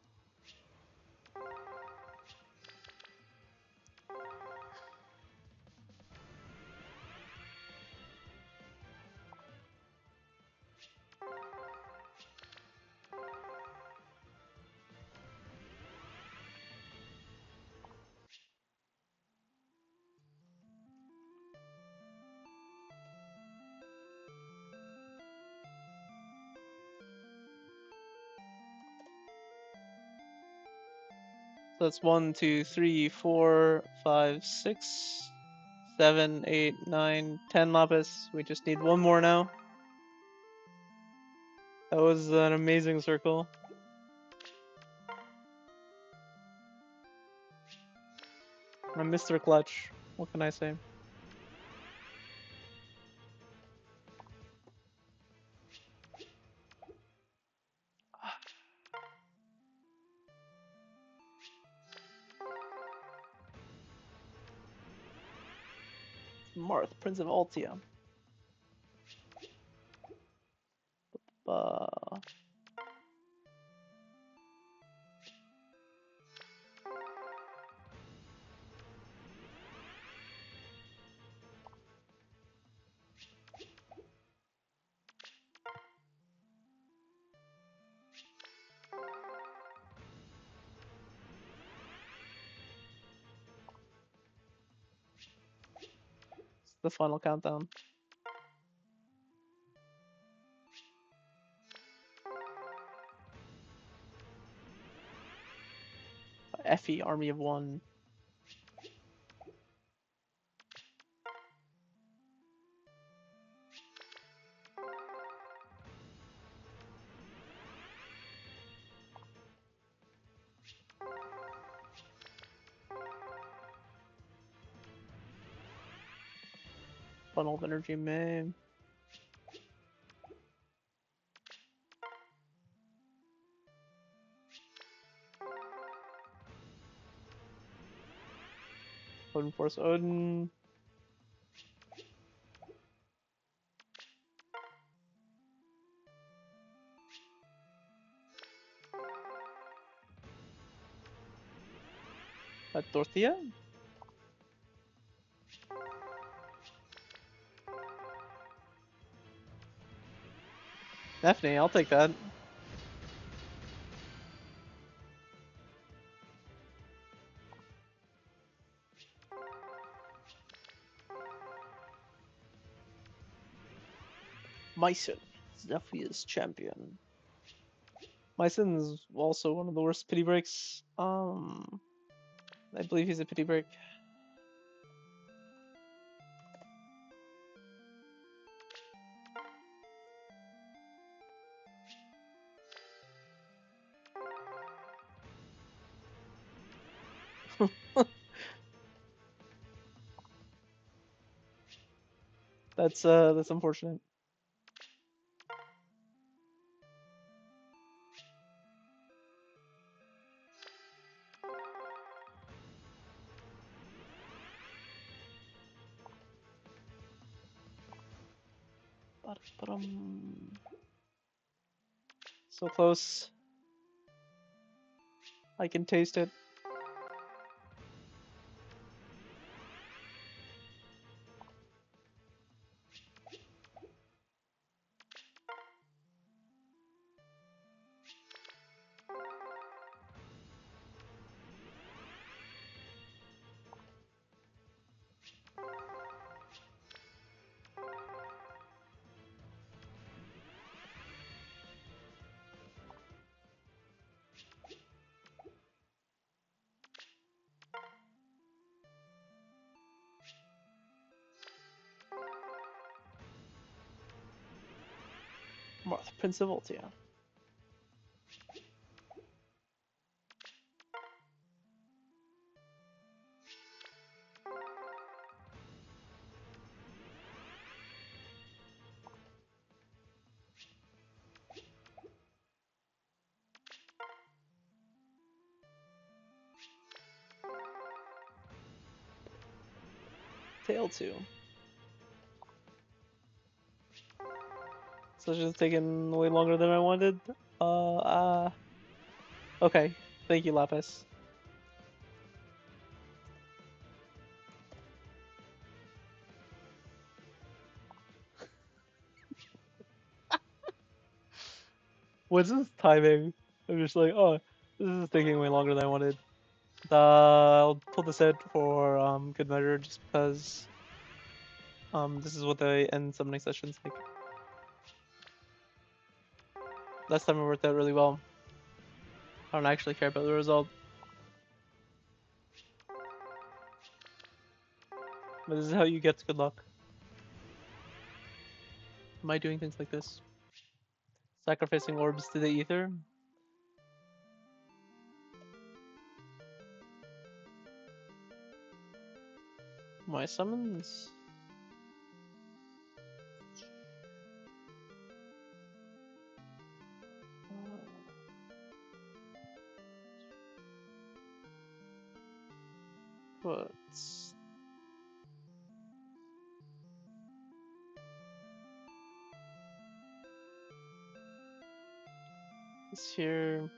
So that's 1, 2, 3, 4, 5, 6, 7, 8, 9, 10 Lapis. We just need one more now. That was an amazing circle. I'm Mr. Clutch. What can I say? Marth, Prince of Altia. It's the final countdown. Effie, Army of One. Funnel of Energy Main. Odin Force Odin. Dorothea? Daphne, I'll take that. Myson, Zephy's champion. Myson's also one of the worst pity breaks. I believe he's a pity break. That's unfortunate. So close. I can taste it. Marth, Prince of Voltia. Tail 2. So it's just taking way longer than I wanted. Okay. Thank you, Lapis. What's this timing? I'm just like, oh, this is taking way longer than I wanted. I'll pull this out for good measure, just because this is what the end summoning session's like. Last time it worked out really well. I don't actually care about the result, but this is how you get good luck. Am I doing things like this? Sacrificing orbs to the ether? My summons? What's this here?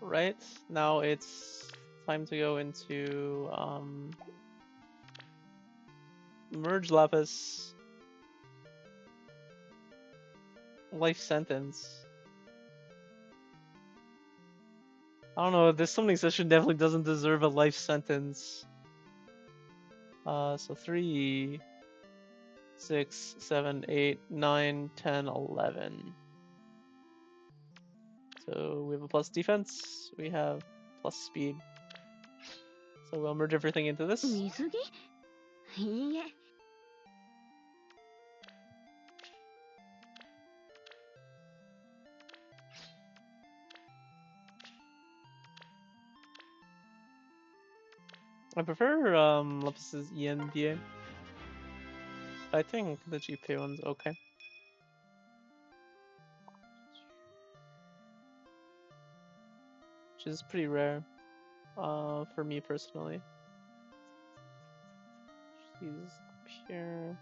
Right, now it's time to go into merge Lapis. Life sentence. I don't know, this summoning session definitely doesn't deserve a life sentence. So 3, 6, 7, 8, 9, 10, 11. So we have a plus defense, we have plus speed. So we'll merge everything into this. 水着いいえ I prefer Lapis's ENVA. I think the GPA one's okay. Which is pretty rare, for me personally. She's pure.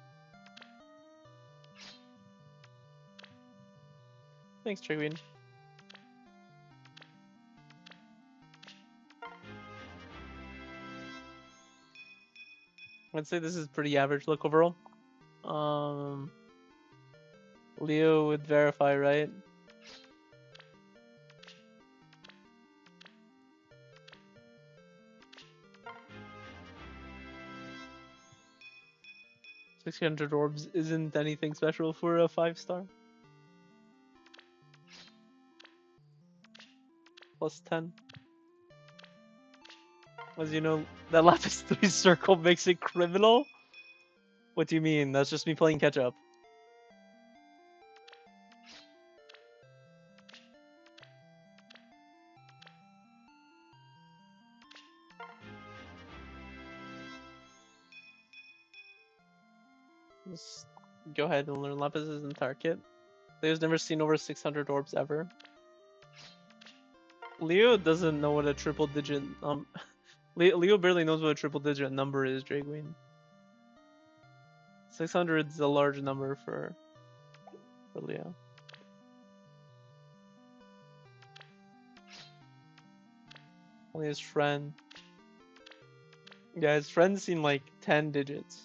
Thanks, Trigween. I'd say this is pretty average look overall. Leo would verify, right? $600 orbs isn't anything special for a 5-star. Plus 10. As you know, that Lapis 3 circle makes it criminal? What do you mean? That's just me playing catch up. Just go ahead and learn Lapis' entire kit. Leo's never seen over 600 orbs ever. Leo doesn't know what a triple digit Leo barely knows what a triple digit number is, Dragween. 600 is a large number for Leo. Only his friend. Yeah, his friends seem like 10 digits.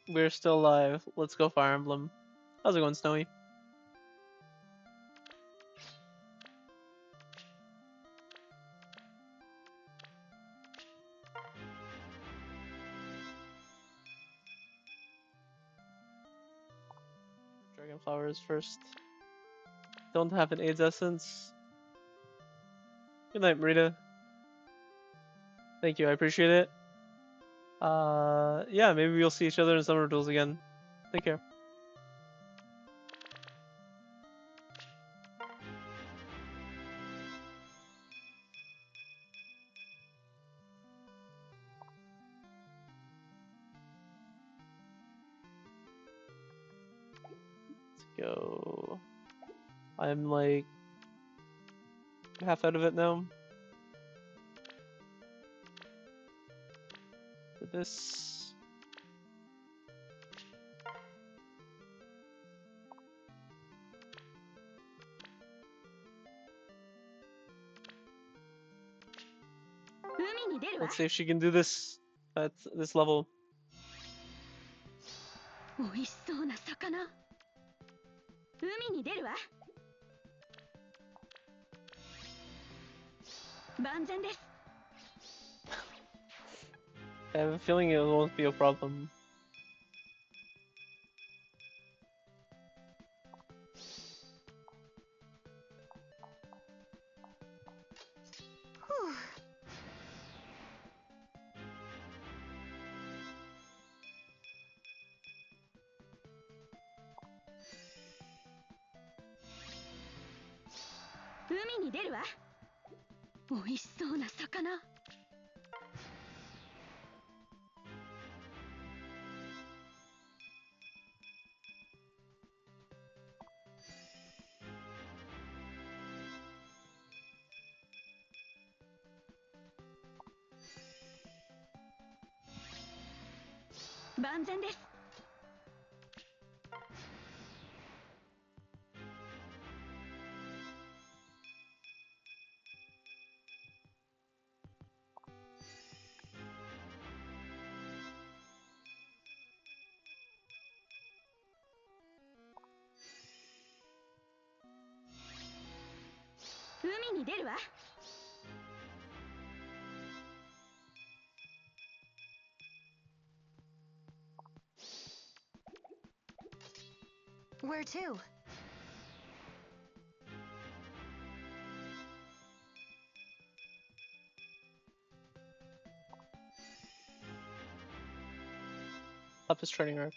We're still alive. Let's go Fire Emblem. How's it going, Snowy? Dragon Flowers first. Don't have an AIDS essence. Good night, Marita. Thank you, I appreciate it. Yeah, maybe we'll see each other in Summer Duels again. Take care. Let's go. I'm like half out of it now. For this. Let's see if she can do this at this level. 美味しそうな魚。海に出るわ。万全です。 I have a feeling it won't be a problem.「海に出るわ。美味しそうな魚。 万全です。 I 出るわ。Where to? Lapis training arc.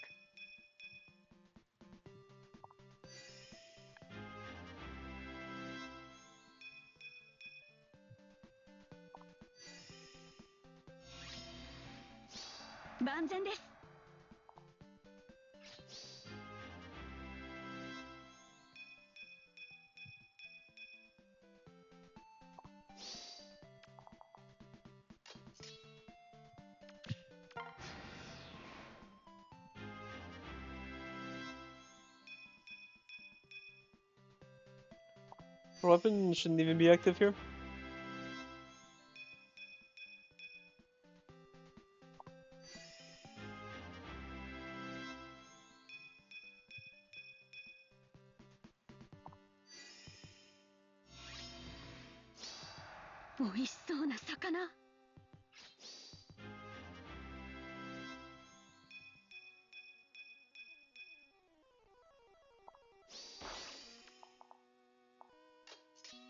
Her weapon shouldn't even be active here.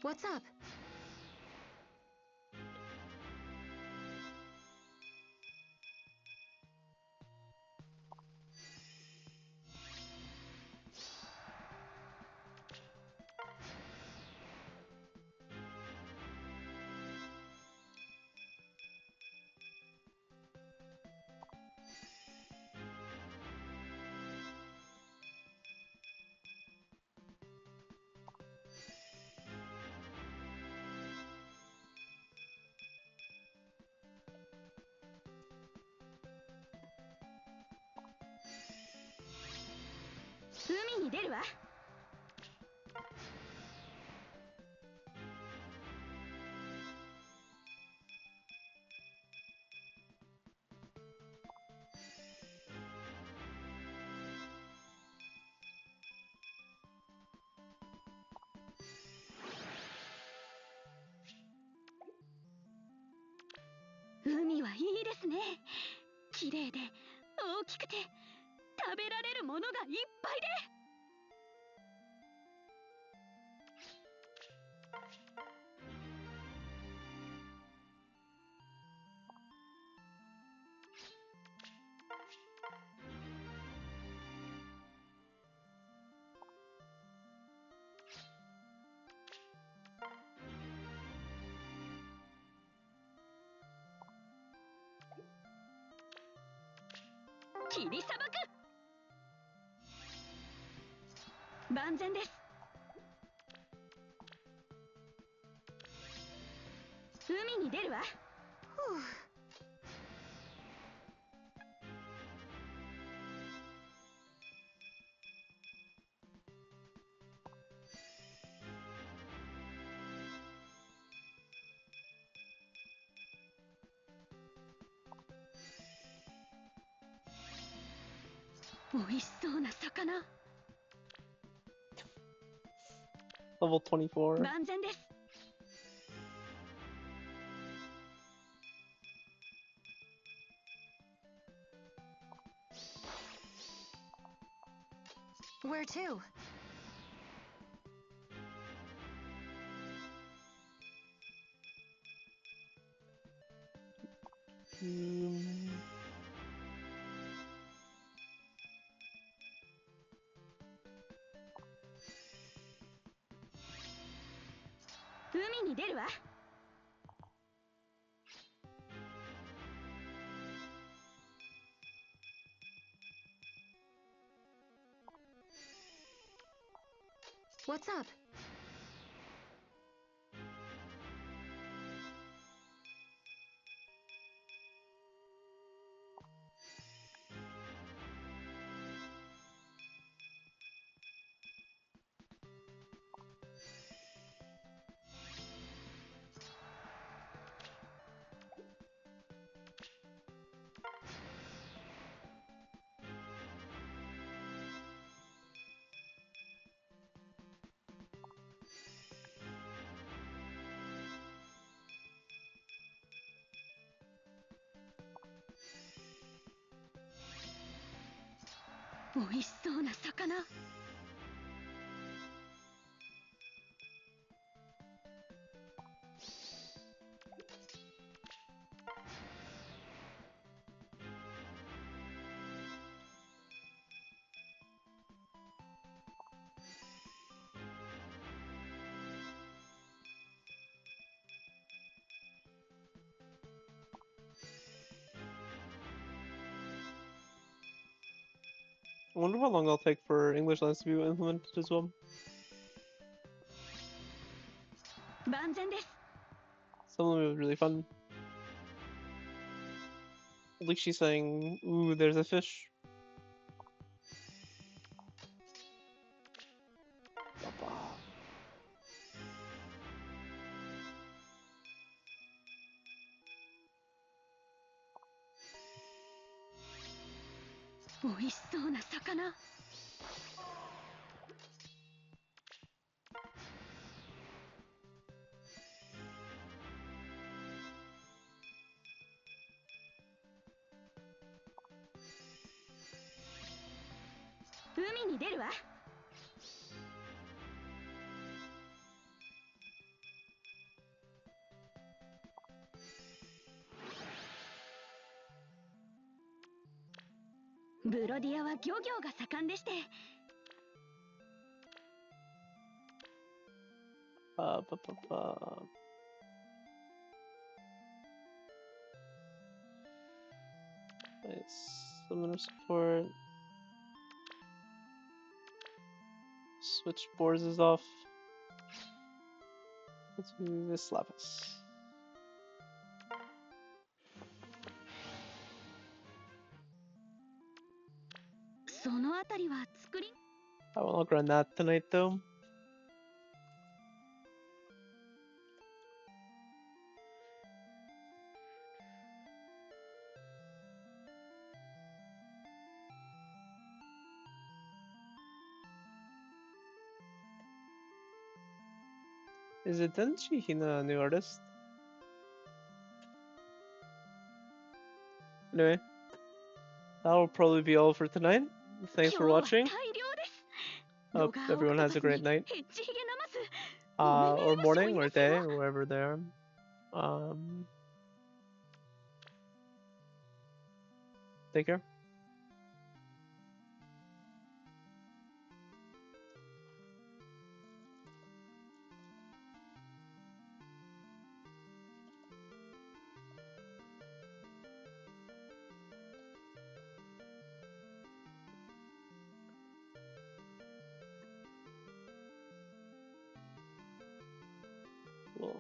What's up? Umi はいいですね。綺麗で大きくて食べられるものがいっぱいで。切りさばく。万全です。海に出るわ。美味しそうな魚。Level 24. 万全です。Where to? Umi に出るわ。What's up? 美味しそうな魚。I wonder how long it'll take for English lines to be implemented as well. 万全です。 Some of them are really fun. At least she's saying, ooh, there's a fish. Papa. 美味しそうな魚。海に出るわ。ブロディアは漁業が盛んでして。 Nice. Summoner support. Switch boards is off. Let's do this Lapis. そのあたりは作り。 I won't look around that tonight though. Is it Denchi Hina a new artist? Anyway, that'll probably be all for tonight. Thanks for watching. 大量です。 Hope everyone has a great night, ヘッジヒゲナマス。お目 or 目もしょ morning, い or ますよ。 day, or wherever they are. Take care. Cool.